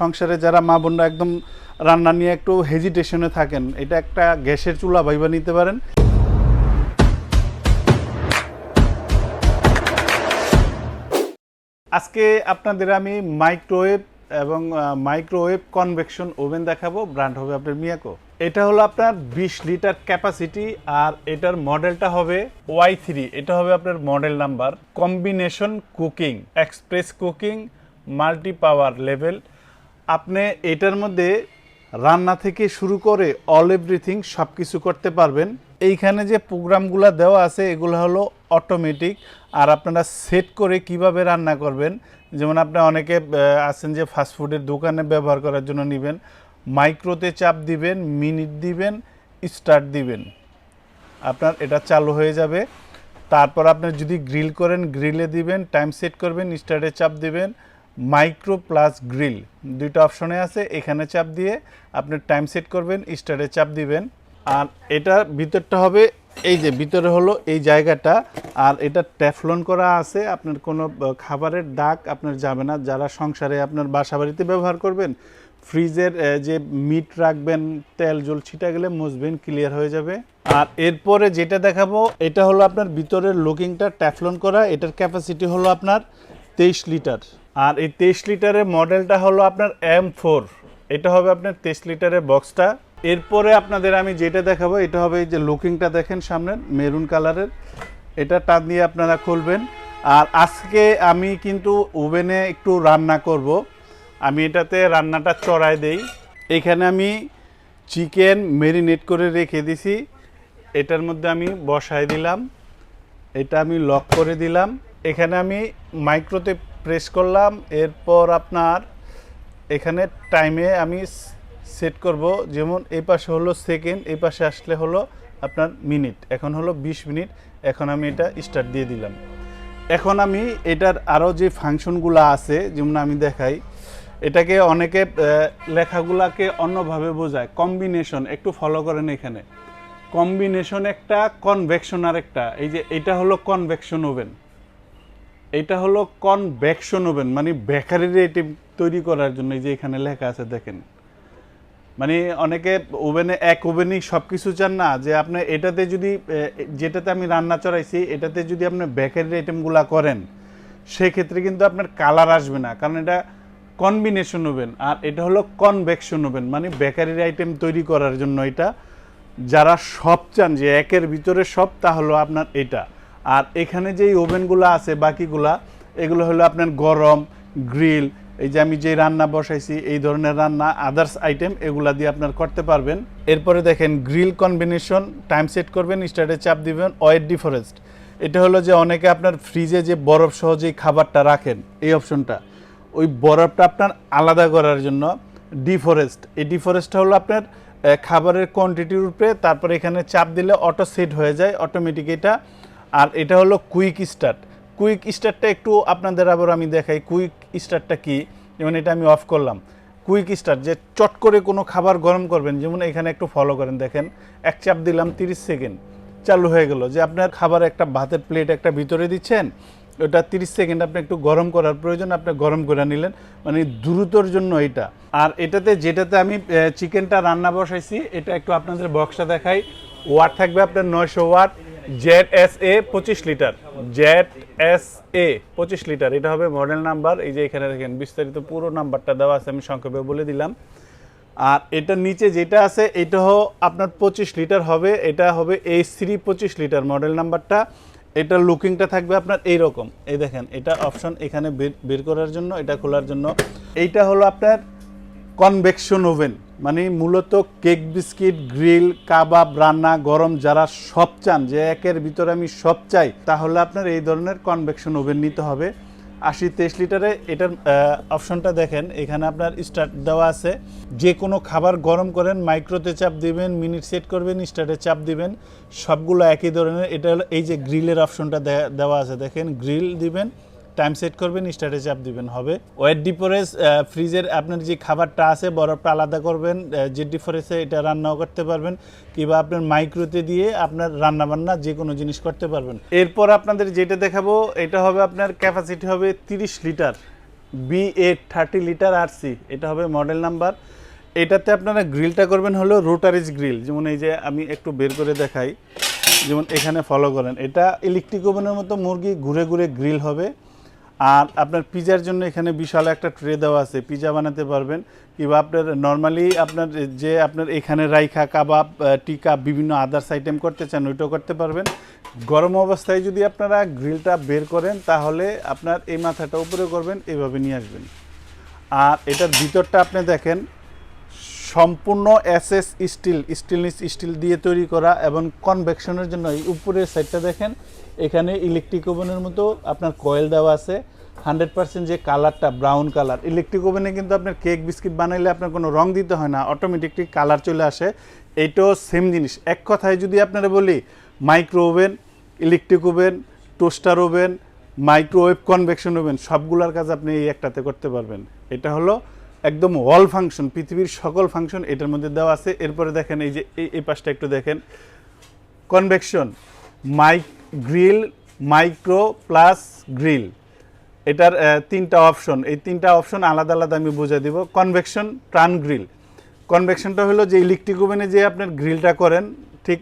সংসারে যারা মা বোনরা একদম রান্না নিয়ে একটু হেজিটেশনে থাকেন, এটা একটা গ্যাসের চুলা ভাইবা নিতে পারেন। আজকে আপনাদের আমি মাইক্রোওয়েভ এবং মাইক্রোওয়েভ কনভেকশন ওভেন দেখাবো। ব্র্যান্ড হবে আপনার মিয়াকো। এটা হলো আপনার 20 লিটার ক্যাপাসিটি আর এটার মডেলটা হবে Y3। এটা হবে আপনার model number. Combination cooking, express cooking, multi power level. আপনি এটার মধ্যে রান্না থেকে শুরু করে অল এভরিথিং সব কিছু করতে পারবেন। এইখানে যে প্রোগ্রামগুলো দেওয়া আছে এগুলো হলো অটোমেটিক, আর আপনারা সেট করে কিভাবে রান্না করবেন। যেমন আপনি অনেকে আছেন যে ফাস্টফুডের দোকানে ব্যবহার করার জন্য নেবেন, মাইক্রোতে চাপ দিবেন, মিনিট দিবেন, স্টার্ট দিবেন, আপনার এটা চালু হয়ে যাবে। তারপর আপনি যদি গ্রিল করেন গ্রিলে দিবেন, টাইম সেট করবেন, স্টার্টে চাপ দিবেন। মাইক্রো প্লাস গ্রিল দুইটা অপশনে আছে, এখানে চাপ দিয়ে আপনি টাইম সেট করবেন, স্টার্টে চাপ দিবেন। আর এটার ভিতরটা হবে এই যে ভিতরে হলো এই জায়গাটা, আর এটা ট্যাফলন করা আছে, আপনার কোনো খাবারের দাগ আপনার যাবে না। যারা সংসারে আপনার বাসা বাড়িতে ব্যবহার করবেন, ফ্রিজের যে মিট রাখবেন, তেল জল ছিটা গেলে মুছবেন, ক্লিয়ার হয়ে যাবে। আর এরপরে যেটা দেখাবো এটা হলো আপনার ভিতরের লুকিংটা ট্যাফলন করা। এটার ক্যাপাসিটি হলো আপনার 23 লিটার। আর এই 23 লিটারের মডেলটা হলো আপনার M4। এটা হবে আপনার 23 লিটারের বক্সটা। এরপরে আপনাদের আমি যেটা দেখাবো এটা হবে এই যে লুকিংটা দেখেন সামনের মেরুন কালারের, এটা টান দিয়ে আপনারা খুলবেন। আর আজকে আমি কিন্তু ওভেনে একটু রান্না করব। আমি এটাতে রান্নাটা চড়াই দেই। এখানে আমি চিকেন ম্যারিনেট করে রেখে দিছি, এটার মধ্যে আমি বসাই দিলাম, এটা আমি লক করে দিলাম। এখানে আমি মাইক্রোতে প্রেস করলাম। এরপর আপনার এখানে টাইমে আমি সেট করব, যেমন এই পাশে হলো সেকেন্ড, এই পাশে আসলে হলো আপনার মিনিট। এখন হলো 20 মিনিট। এখন আমি এটা স্টার্ট দিয়ে দিলাম। এখন আমি এটার আরও যে ফাংশনগুলো আছে যেমন আমি দেখাই, এটাকে অনেকে লেখাগুলাকে অন্যভাবে বোঝায়। কম্বিনেশন একটু ফলো করেন। এখানে কম্বিনেশন একটা, কনভেকশন আর একটা। এই যে এটা হলো কনভেকশন ওভেন, এটা হলো কনভেকশন ওভেন, মানে বেকারির আইটেম তৈরি করার জন্য। এই যে এখানে লেখা আছে দেখেন, মানে অনেকে ওভেনে এক ওভেনেই সব কিছু চান না, যে আপনি এটাতে যদি যেটাতে আমি রান্না চড়াইছি এটাতে যদি আপনি বেকারির আইটেমগুলো করেন সেক্ষেত্রে কিন্তু আপনার কালার আসবে না, কারণ এটা কম্বিনেশন ওভেন। আর এটা হলো কনভেকশন ওভেন, মানে বেকারির আইটেম তৈরি করার জন্য এটা। যারা সব চান যে একের ভিতরে সব, তা হলো আপনার এটা। আর এখানে যেই ওভেনগুলো আছে বাকিগুলা, এগুলো হলো আপনার গরম, গ্রিল, এই যে আমি যে রান্না বসাইছি এই ধরনের রান্না, আদার্স আইটেম এগুলা দিয়ে আপনার করতে পারবেন। এরপরে দেখেন গ্রিল কম্বিনেশন, টাইম সেট করবেন, স্টার্টে চাপ দিবেন। ওয়েট ডিফরেস্ট, এটা হলো যে অনেকে আপনার ফ্রিজে যে বরফ সহ যেই খাবারটা রাখেন, এই অপশনটা, ওই বরফটা আপনার আলাদা করার জন্য। ডিফরেস্ট, এই ডিফরেস্টটা হলো আপনার খাবারের কোয়ান্টিটির উপরে, তারপরে এখানে চাপ দিলে অটো সেট হয়ে যায় অটোমেটিক এটা। আর এটা হলো কুইক স্টার্ট। কুইক স্টার্টটা একটু আপনাদের আবার আমি দেখাই কুইক স্টার্টটা কি। যেমন এটা আমি অফ করলাম, কুইক স্টার্ট যে চট করে কোনো খাবার গরম করবেন, যেমন এখানে একটু ফলো করেন, দেখেন এক চাপ দিলাম 30 সেকেন্ড চালু হয়ে গেল। যে আপনার খাবার একটা ভাতের প্লেট একটা ভিতরে দিচ্ছেন, ওটা 30 সেকেন্ড আপনি একটু গরম করার প্রয়োজন, আপনি গরম করে নিলেন, মানে দ্রুতর জন্য এটা। আর এটাতে যেটাতে আমি চিকেনটা রান্না বসাইছি এটা একটু আপনাদের বক্সটা দেখাই। ওয়াট থাকবে আপনার 900 watt, ZSA 25 litre, ZSA 25 litre. এটা হবে মডেল নাম্বার। এই যে এখানে দেখেন বিস্তারিত পুরো নাম্বারটা দেওয়া আছে, আমি সংক্ষেপে বলে দিলাম। আর এটার নিচে যেটা আছে এটাও আপনার 25 লিটার হবে, এটা হবে H3 25 লিটার মডেল নাম্বারটা। এটার লুকিংটা থাকবে আপনার এইরকম, এই দেখেন এটা অপশন এখানে বের করার জন্য, এটা খোলার জন্য। এইটা হলো আপনার কনভেকশন ওভেন, মানে মূলত কেক, বিস্কিট, গ্রিল, কাবাব, রান্না, গরম যারা সব চান যে একের ভিতরে আমি সব চাই, তাহলে আপনার এই ধরনের কনভেকশন ওভেন নিতে হবে। 80-23 লিটারে এটার অপশনটা দেখেন, এখানে আপনার স্টার্ট দেওয়া আছে। যে কোনো খাবার গরম করেন, মাইক্রোতে চাপ দিবেন, মিনিট সেট করবেন, স্টার্টে চাপ দিবেন, সবগুলো একই ধরনের। এটা হলো এই যে গ্রিলের অপশনটা দেওয়া আছে, দেখেন গ্রিল দিবেন, টাইম সেট করবেন, স্টার্টে চাপ দিবেন, হবে। ওয়েট ডিফরেন্স, ফ্রিজের আপনার যে খাবারটা আছে বরফটা আলাদা করবেন, যে ডিফরেন্সে এটা রান্নাও করতে পারবেন, কিংবা আপনার মাইক্রোতে দিয়ে আপনার রান্নাবান্না যে কোনো জিনিস করতে পারবেন। এরপর আপনাদের যেটা দেখাবো এটা হবে আপনার ক্যাপাসিটি হবে 30 লিটার। B830 RC, এটা হবে মডেল নাম্বার। এটাতে আপনারা গ্রিলটা করবেন হলো রোটারিজ গ্রিল, যেমন এই যে আমি একটু বের করে দেখাই, যেমন এখানে ফলো করেন, এটা ইলেকট্রিক ওভেনের মতো মুরগি ঘুরে ঘুরে গ্রিল হবে। আর আপনার পিজার জন্য এখানে বিশাল একটা ট্রে দেওয়া আছে, পিজা বানাতে পারবেন। কিংবা আপনার নর্মালি আপনার এখানে রাইখা কাবাব, টিকা, বিভিন্ন আদার্স আইটেম করতে চান, ওইটাও করতে পারবেন। গরম অবস্থায় যদি আপনারা গ্রিলটা বের করেন তাহলে আপনার এই মাথাটা উপরে করবেন, এইভাবে নিয়ে আসবেন। আর এটার ভিতরটা আপনি দেখেন সম্পূর্ণ এসএস স্টিল দিয়ে তৈরি করা, এবং কনভেকশনের জন্য এই উপরের সাইডটা দেখেন, এখানে ইলেকট্রিক ওভেনের মতো আপনার কয়েল দেওয়া আছে। 100% যে কালারটা ব্রাউন কালার, ইলেকট্রিক ওভেনে কিন্তু আপনার কেক বিস্কিট বানাইলে আপনার কোনো রং দিতে হয় না, অটোমেটিকলি কালার চলে আসে। এইটাও সেম জিনিস। এক কথায় যদি আপনারা বলি, micro oven, electric oven, toaster oven, microwave, convection oven, সবগুলোর কাজ আপনি এই একটাতে করতে পারবেন। এটা হলো একদম অল ফাংশন, পৃথিবীর সকল ফাংশন এটার মধ্যে দেওয়া আছে। এরপরে দেখেন এই যে এই পাশটা একটু দেখেন, convection, grill, micro plus grill, এটার 3টা অপশন। এই 3টা অপশন আলাদা আলাদা আমি বুঝিয়ে দিব। কনভেকশন, ট্রান গ্রিল। কনভেকশনটা হলো যে ইলেকট্রিক ওভেনে যে আপনার গ্রিলটা করেন, ঠিক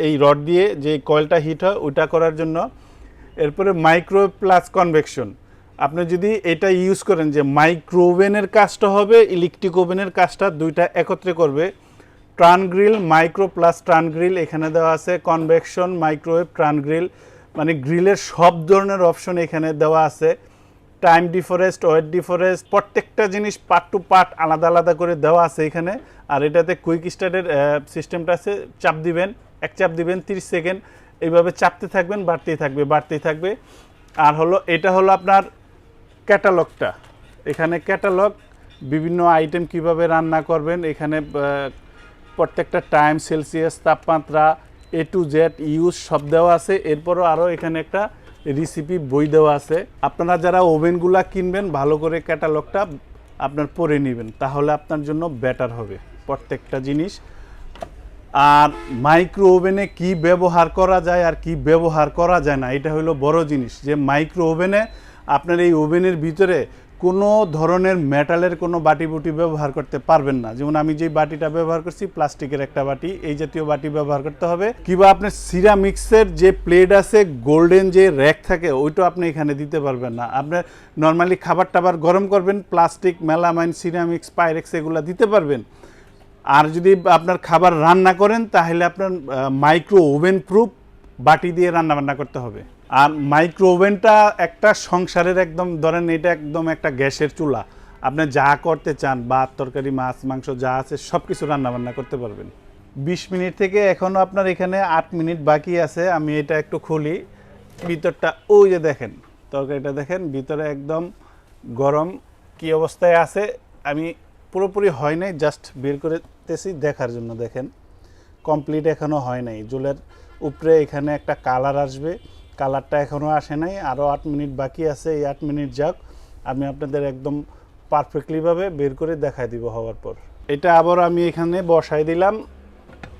এই রড দিয়ে যে কয়েলটা হিট হয় ওইটা করার জন্য। এরপরে মাইক্রো প্লাস কনভেকশন, আপনি যদি এটা ইউজ করেন যে মাইক্রো ওভেনের কাজটা হবে, ইলেকট্রিক ওভেনের কাজটা, দুইটা একত্রে করবে। ট্রান গ্রিল, মাইক্রো প্লাস ট্রান গ্রিল এখানে দেওয়া আছে। কনভেকশন, মাইক্রোওয়েভ, ট্রান গ্রিল, মানে গ্রিলের সব ধরনের অপশন এখানে দেওয়া আছে। টাইম ডিফারেন্স, ওয়েট ডিফারেন্স, প্রত্যেকটা জিনিস পার্ট টু পার্ট আলাদা আলাদা করে দেওয়া আছে এখানে। আর এটাতে কুইক স্টার্টের সিস্টেমটা আছে, চাপ দিবেন, এক চাপ দিবেন 30 সেকেন্ড, এইভাবে চাপতে থাকবেন, বাড়তেই থাকবে। আর হলো এটা হলো আপনার ক্যাটালগটা, এখানে ক্যাটালগ, বিভিন্ন আইটেম কিভাবে রান্না করবেন, এখানে প্রত্যেকটা টাইম, সেলসিয়াস, তাপমাত্রা, A to Z ইউজ সব দেওয়া আছে। এরপরও আরও এখানে একটা রেসিপি বই দেওয়া আছে। আপনারা যারা ওভেনগুলা কিনবেন ভালো করে ক্যাটালগটা আপনার পড়ে নেবেন, তাহলে আপনার জন্য বেটার হবে প্রত্যেকটা জিনিস। আর মাইক্রো ওভেনে কি ব্যবহার করা যায় আর কি ব্যবহার করা যায় না, এটা হলো বড় জিনিস। যে মাইক্রো ওভেনে আপনার এই ওভেনের ভিতরে কোনো ধরনের মেটালের কোনো বাটি বুটি ব্যবহার করতে পারবেন না। যেমন আমি যে বাটিটা ব্যবহার করছি, প্লাস্টিকের একটা বাটি, এই জাতীয় বাটি ব্যবহার করতে হবে। কিংবা আপনার সিরামিক্সের যে প্লেট আছে, গোল্ডেন যে র্যাক থাকে, ওইটা আপনি এখানে দিতে পারবেন না। আপনার নর্মালি খাবার টাবার গরম করবেন, প্লাস্টিক, মেলামাইন, সিরামিক্স, পাইরেক্স এগুলো দিতে পারবেন। আর যদি আপনার খাবার রান্না করেন তাহলে আপনার মাইক্রো ওভেন প্রুফ বাটি দিয়ে রান্না বান্না করতে হবে। আর মাইক্রো ওভেনটা একটা সংসারের একদম, ধরেন এটা একদম একটা গ্যাসের চুলা, আপনি যা করতে চান, ভাত, তরকারি, মাছ, মাংস যা আছে সব কিছু রান্না বান্না করতে পারবেন। 20 মিনিট থেকে এখনও আপনার এখানে 8 মিনিট বাকি আছে। আমি এটা একটু খুলি, ভিতরটা ওই যে দেখেন, তরকারিটা দেখেন ভিতরে একদম গরম কি অবস্থায় আছে। আমি পুরোপুরি হয় নাই, জাস্ট বের করতেছি দেখার জন্য। দেখেন কমপ্লিট এখনও হয় নাই। জলের উপরে এখানে একটা কালার আসবে, কালারটা এখনও আসে নাই, আরও 8 মিনিট বাকি আছে। এই 8 মিনিট যাক, আমি আপনাদের একদম পারফেক্টলিভাবে বের করে দেখাই দিব হওয়ার পর। এটা আবার আমি এখানে বসাই দিলাম।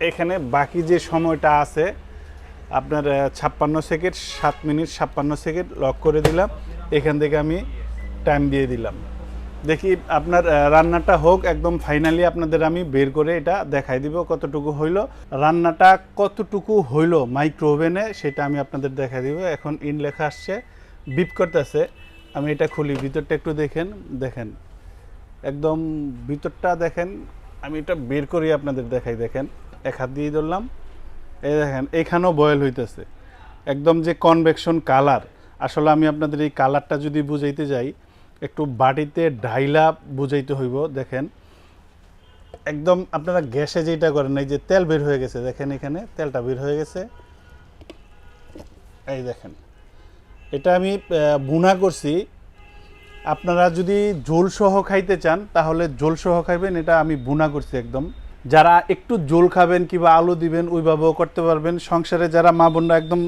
এখানে বাকি যে সময়টা আছে আপনার 56 সেকেন্ড, 7 মিনিট 56 সেকেন্ড লক করে দিলাম। এখান থেকে আমি টাইম দিয়ে দিলাম। দেখি আপনার রান্নাটা হোক, একদম ফাইনালি আপনাদের আমি বের করে এটা দেখাই দিব কতটুকু হইলো, রান্নাটা কতটুকু হইলো মাইক্রো ওভেনে, সেটা আমি আপনাদের দেখাই দিব। এখন ইন লেখা আসছে, বিপ করতেছে। আমি এটা খুলি, ভিতরটা একটু দেখেন একদম ভিতরটা দেখেন। আমি এটা বের করি আপনাদের দেখাই। দেখেন এক হাত দিয়ে ধরলাম, এই দেখেন এখানেও বয়েল হইতেছে, একদম যে কনভেকশন কালার। আসলে আমি আপনাদের এই কালারটা যদি বুঝাইতে যাই, একটু বাটিতে ঢাইলা বুঝাইতে হইব। দেখেন একদম আপনারা গ্যাসে যেটা করেন, এই যে তেল বের হয়ে গেছে, দেখেন এখানে তেলটা বের হয়ে গেছে। এই দেখেন এটা আমি ভুনা করছি। আপনারা যদি ঝোল সহ খাইতে চান তাহলে ঝোল সহ খাইবেন, এটা আমি ভুনা করছি একদম। যারা একটু ঝোল খাবেন কিংবা আলু দিবেন ওইভাবেও করতে পারবেন। সংসারে যারা মা বোনরা একদম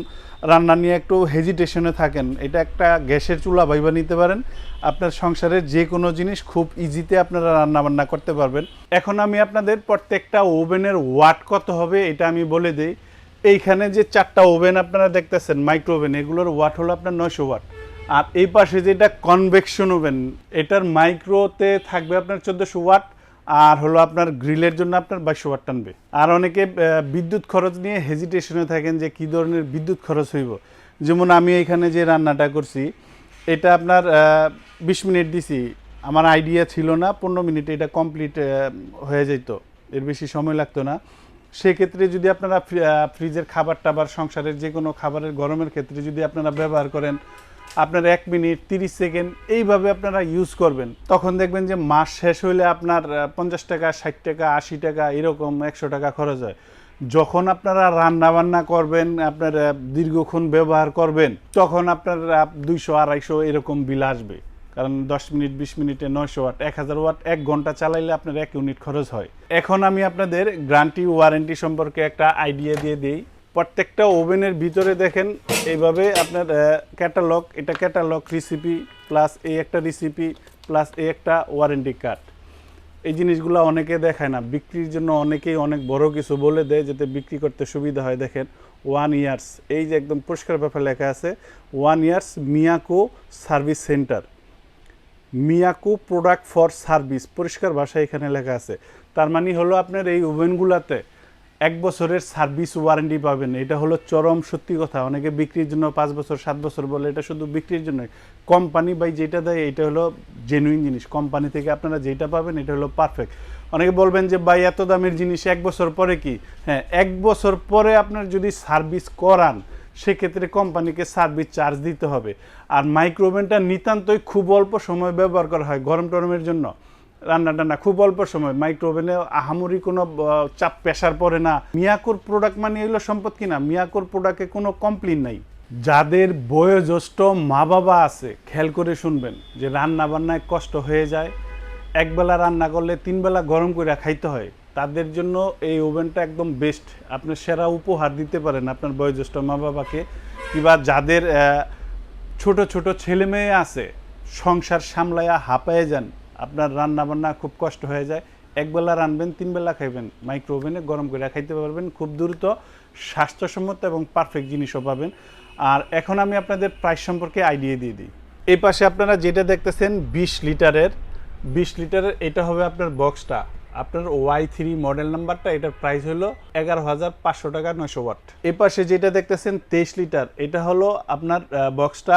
রান্না নিয়ে একটু হেজিটেশনে থাকেন, এটা একটা গ্যাসের চুলা ভাইবা নিতে পারেন। আপনার সংসারের যে কোনো জিনিস খুব ইজিতে আপনারা রান্না বান্না করতে পারবেন। এখন আমি আপনাদের প্রত্যেকটা ওভেনের ওয়াট কত হবে এটা আমি বলে দিই। এইখানে যে 4টা ওভেন আপনারা দেখতেছেন মাইক্রো ওভেন, এগুলোর ওয়াট হলো আপনার 900 ওয়াট। আর এই পাশে যেটা কনভেকশন ওভেন, এটার মাইক্রোতে থাকবে আপনার 1400 ওয়াট, আর হলো আপনার গ্রিলের জন্য আপনার 2200 ওয়াট টানবে। আর অনেকে বিদ্যুৎ খরচ নিয়ে হেজিটেশনে থাকেন যে কী ধরনের বিদ্যুৎ খরচ হইব। যেমন আমি এখানে যে রান্নাটা করছি, এটা আপনার 20 মিনিট দিছি, আমার আইডিয়া ছিল না 15 মিনিটে এটা কমপ্লিট হয়ে যেত, এর বেশি সময় লাগতো না। সেক্ষেত্রে যদি আপনারা ফ্রিজের খাবার টাবার, সংসারের যে কোনো খাবারের গরমের ক্ষেত্রে যদি আপনারা ব্যবহার করেন, আপনার 1 মিনিট 30 সেকেন্ড এইভাবে আপনারা ইউজ করবেন, তখন দেখবেন যে মাস শেষ হইলে আপনার 50 টাকা, 60 টাকা, 80 টাকা, এরকম 100 টাকা খরচ হয়। যখন আপনারা রান্না বান্না করবেন, আপনার দীর্ঘক্ষণ ব্যবহার করবেন, তখন আপনার 200 250 এরকম বিল আসবে। কারণ 10 মিনিট 20 মিনিটে 900 ওয়াট, 1000 ওয়াট 1 ঘন্টা চালাইলে আপনার 1 ইউনিট খরচ হয়। এখন আমি আপনাদের গ্যারান্টি ওয়ারেন্টি সম্পর্কে একটা আইডিয়া দিয়ে দিই। প্রত্যেকটা ওভেনের ভিতরে দেখেন এইভাবে আপনার ক্যাটালগ, এটা ক্যাটালগ, রেসিপি প্লাস এই একটা রেসিপি প্লাস এই একটা ওয়ারেন্টি কার্ড। এই জিনিসগুলো অনেকে দেখায় না, বিক্রির জন্য অনেকেই অনেক বড় কিছু বলে দেয় যাতে বিক্রি করতে সুবিধা হয়। দেখেন 1 ইয়ার্স, এই যে একদম পরিষ্কার ব্যাপার লেখা আছে 1 years Miyako service centre, Miyako product for service, পরিষ্কার ভাষায় এখানে লেখা আছে। তার মানে হলো আপনার এই ওভেনগুলোতে 1 বছরের সার্ভিস ওয়ারেন্টি পাবেন। এটা হলো চরম সত্যি কথা। অনেকে বিক্রির জন্য 5 বছর 7 বছর বলে, এটা শুধু বিক্রির জন্য। কোম্পানি বাই যেটা দেয় এটা হলো জেনুইন জিনিস, কোম্পানি থেকে আপনারা যেটা পাবেন এটা হলো পারফেক্ট। অনেকে বলবেন যে ভাই এত দামের জিনিস 1 বছর পরে কি? হ্যাঁ, 1 বছর পরে আপনার যদি সার্ভিস করান সেক্ষেত্রে কোম্পানিকে সার্ভিস চার্জ দিতে হবে। আর মাইক্রোওভেনটা নিতান্তই খুব অল্প সময় ব্যবহার করা হয়, গরম টরমের জন্য, রান্না টান্না খুব অল্প সময়। মাইক্রোওভেনে আহামরি কোনো চাপ প্রেশার পড়ে না। মিয়াকোর প্রোডাক্ট মানে এগুলো সম্পদ কিনা, মিয়াকোর প্রোডাক্টে কোনো কমপ্লেন নাই। যাদের বয়োজ্যেষ্ঠ মা বাবা আছে, খেয়াল করে শুনবেন যে রান্না বান্নায় কষ্ট হয়ে যায়, একবেলা রান্না করলে 3 বেলা গরম করে খাইতে হয়, তাদের জন্য এই ওভেনটা একদম বেস্ট। আপনি সেরা উপহার দিতে পারেন আপনার বয়োজ্যেষ্ঠ মা বাবাকে, কিংবা যাদের ছোট ছোট ছেলে মেয়ে আছে, সংসার সামলায়া হাঁপায়ে যান, আপনার রান্না বান্না খুব কষ্ট হয়ে যায়, একবেলা রানবেন 3 বেলা খাইবেন, মাইক্রো ওভেনে গরম করে খাইতে পারবেন, খুব দ্রুত, স্বাস্থ্যসম্মত এবং পারফেক্ট জিনিসও পাবেন। আর এখন আমি আপনাদের প্রাইস সম্পর্কে আইডিয়া দিয়ে দিই। এই পাশে আপনারা যেটা দেখতেছেন 20 লিটারের, এটা হবে আপনার বক্সটা, আপনার Y3 মডেল নাম্বারটা, এটার প্রাইস হলো 11,500 টাকা, 900 ওয়াট। এই পাশে যেটা দেখতেছেন 23 লিটার, এটা হলো আপনার বক্সটা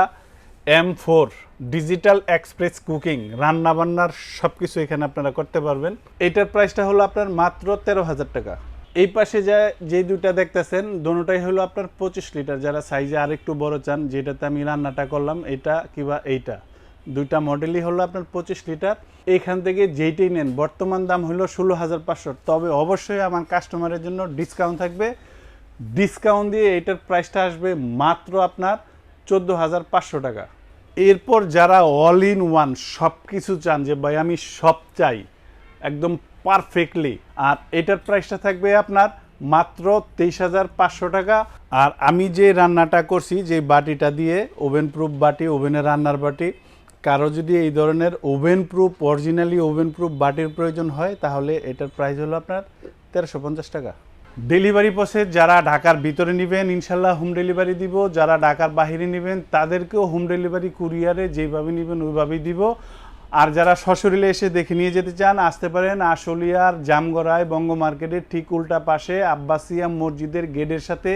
M4 ডিজিটাল এক্সপ্রেস কুকিং, রান্না বান্নার সব কিছু এখানে আপনারা করতে পারবেন। এটার প্রাইসটা হলো আপনার মাত্র 13,000 টাকা। এই পাশে যে দুইটা দেখতেছেন দোনোটাই হলো আপনার 25 লিটার, যারা সাইজে আরেকটু বড় চান, যেটাতে আমি রান্নাটা করলাম, এটা কিংবা এইটা, দুইটা মডেলই হলো আপনার 25 লিটার। এইখান থেকে যেইটাই নেন বর্তমান দাম হলো 16,500, তবে অবশ্যই আমার কাস্টমারের জন্য ডিসকাউন্ট থাকবে। ডিসকাউন্ট দিয়ে এইটার প্রাইসটা আসবে মাত্র আপনার 14,500 টাকা। এরপর যারা অল ইন ওয়ান সব কিছু চান, যে ভাই আমি সব চাই একদম পারফেক্টলি, আর এটার প্রাইসটা থাকবে আপনার মাত্র 23,500 টাকা। আর আমি যে রান্নাটা করছি, যে বাটিটা দিয়ে, ওভেন প্রুফ বাটি, ওভেনে রান্নার বাটি, কারো যদি এই ধরনের oven proof, originally oven proof বাটির প্রয়োজন হয়, তাহলে এটার প্রাইস হলো আপনার 1350 টাকা। ডেলিভারি প্রসেস যারা ঢাকার ভিতরে নেবেন ইনশাল্লাহ হোম ডেলিভারি দিব, যারা ঢাকার বাইরে নেবেন তাদেরকেও হোম ডেলিভারি কুরিয়ারে যেভাবে নেবেন ওইভাবেই দিব। আর যারা সশরীরে এসে দেখে নিয়ে যেতে চান, আসতে পারেন আশুলিয়ার জামগড়ায় বঙ্গ মার্কেটের ঠিক উল্টা পাশে আব্বাসিয়া মসজিদের গেটের সাথে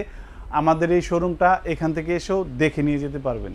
আমাদের এই শোরুমটা, এখান থেকে এসেও দেখে নিয়ে যেতে পারবেন।